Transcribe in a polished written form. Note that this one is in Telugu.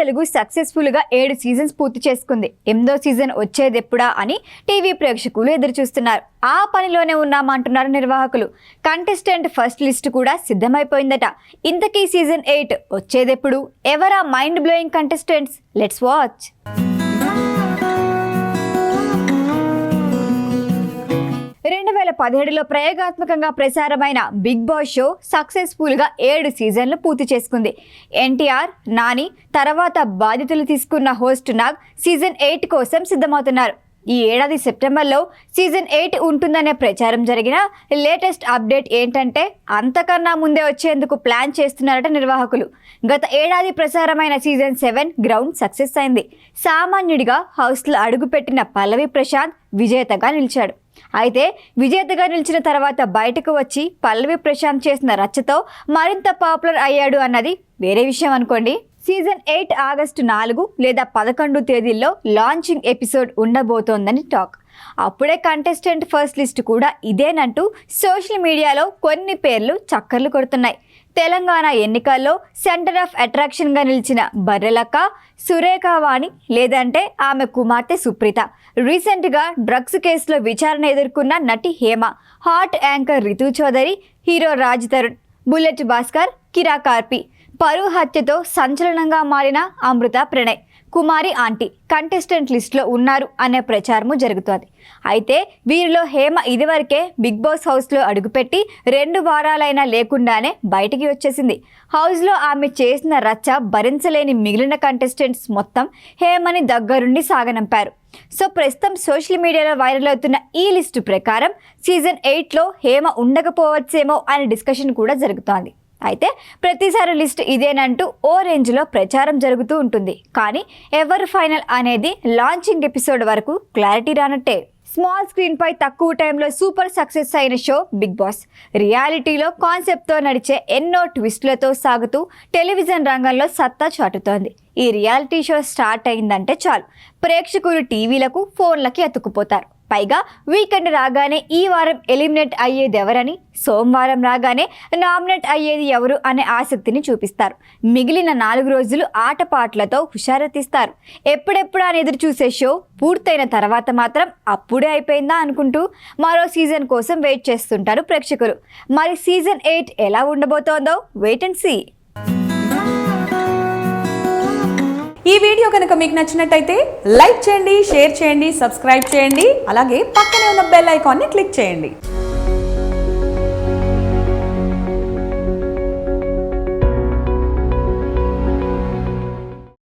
తెలుగు సక్సెస్ఫుల్ గా 7 సీజన్స్ పూర్తి చేసుకుంది. 8వ సీజన్ వచ్చేదెప్పుడా అని టీవీ ప్రేక్షకులు ఎదురు చూస్తున్నారు. ఆ పనిలోనే ఉన్నామంటున్నారు నిర్వాహకులు. కంటెస్టెంట్ ఫస్ట్ లిస్ట్ కూడా సిద్ధమైపోయిందట. ఇంతకీ సీజన్ 8 వచ్చేదెప్పుడు? ఎవరా mind blowing contestants? Let's watch. 2017లో ప్రయోగాత్మకంగా ప్రసారమైన బిగ్ బాస్ షో సక్సెస్ఫుల్గా 7 సీజన్లు పూర్తి చేసుకుంది. ఎన్టీఆర్, నాని తర్వాత బాధ్యతలు తీసుకున్న హోస్ట్ నాగ్ సీజన్ 8 కోసం సిద్ధమవుతున్నారు. ఈ ఏడాది సెప్టెంబర్లో సీజన్ 8 ఉంటుందనే ప్రచారం జరిగిన లేటెస్ట్ అప్డేట్ ఏంటంటే అంతకన్నా ముందే వచ్చేందుకు ప్లాన్ చేస్తున్నారట నిర్వాహకులు. గత ఏడాది ప్రసారమైన సీజన్ 7 గ్రౌండ్ సక్సెస్ అయింది. సామాన్యుడిగా హౌస్లో అడుగుపెట్టిన పల్లవి ప్రశాంత్ విజేతగా నిలిచాడు. అయితే విజేతగా నిలిచిన తర్వాత బయటకు వచ్చి పల్లవి ప్రశాంత్ చేసిన రచ్చతో మరింత పాపులర్ అయ్యాడు అన్నది వేరే విషయం అనుకోండి. సీజన్ 8 ఆగస్టు 4 లేదా 11 తేదీల్లో లాంచింగ్ ఎపిసోడ్ ఉండబోతోందని టాక్. అప్పుడే కంటెస్టెంట్ ఫస్ట్ లిస్ట్ కూడా ఇదేనంటూ సోషల్ మీడియాలో కొన్ని పేర్లు చక్కర్లు కొడుతున్నాయి. తెలంగాణ ఎన్నికల్లో సెంటర్ ఆఫ్ అట్రాక్షన్గా నిలిచిన బర్రెలక్క, సురేఖావాణి లేదంటే ఆమె కుమార్తె సుప్రీత, రీసెంట్గా డ్రగ్స్ కేసులో విచారణ ఎదుర్కొన్న నటి Hema, hot anchor Ritu Chaudhary, hero Raj Tarun, bullet Bhaskar, కిరా కార్పి, పరువు హత్యతో సంచలనంగా మారిన అమృత ప్రణయ్, కుమారి ఆంటీ కంటెస్టెంట్ లిస్టులో ఉన్నారు అనే ప్రచారము జరుగుతోంది. అయితే వీరిలో హేమ ఇదివరకే బిగ్ బాస్ హౌస్లో అడుగుపెట్టి 2 వారాలైనా లేకుండానే బయటికి వచ్చేసింది. హౌస్లో ఆమె చేసిన రచ్చ భరించలేని మిగిలిన కంటెస్టెంట్స్ మొత్తం హేమని దగ్గరుండి సాగనంపారు. సో ప్రస్తుతం సోషల్ మీడియాలో వైరల్ అవుతున్న ఈ లిస్టు ప్రకారం సీజన్ 8లో హేమ ఉండకపోవచ్చేమో అనే డిస్కషన్ కూడా జరుగుతోంది. అయితే ప్రతిసారి లిస్ట్ ఇదేనంటూ ఓ రేంజ్లో ప్రచారం జరుగుతూ ఉంటుంది. కానీ ఎవరు ఫైనల్ అనేది లాంచింగ్ ఎపిసోడ్ వరకు క్లారిటీ రానట్టే. స్మాల్ స్క్రీన్ పై తక్కువ టైంలో సూపర్ సక్సెస్ అయిన షో బిగ్ బాస్ రియాలిటీలో కాన్సెప్ట్తో నడిచే ఎన్నో ట్విస్టులతో సాగుతూ టెలివిజన్ రంగంలో సత్తా చాటుతోంది. ఈ రియాలిటీ షో స్టార్ట్ అయిందంటే చాలు ప్రేక్షకులు టీవీలకు, ఫోన్లకి అతుక్కుపోతారు. పైగా వీకెండ్ రాగానే ఈ వారం ఎలిమినేట్ అయ్యేది ఎవరని, సోమవారం రాగానే నామినేట్ అయ్యేది ఎవరు అనే ఆసక్తిని చూపిస్తారు. మిగిలిన 4 రోజులు ఆటపాట్లతో హుషారెత్తిస్తారు. ఎప్పుడెప్పుడు అని ఎదురు చూసే షో పూర్తయిన తర్వాత మాత్రం అప్పుడే అయిపోయిందా అనుకుంటూ మరో సీజన్ కోసం వెయిట్ చేస్తుంటారు ప్రేక్షకులు. మరి సీజన్ 8 ఎలా ఉండబోతోందో వెయిట్ అండ్ సీ. ఈ వీడియో కనుక మీకు నచ్చినట్టయితే లైక్ చేయండి, షేర్ చేయండి, సబ్స్క్రైబ్ చేయండి. అలాగే పక్కనే ఉన్న బెల్ ఐకాన్ని క్లిక్ చేయండి.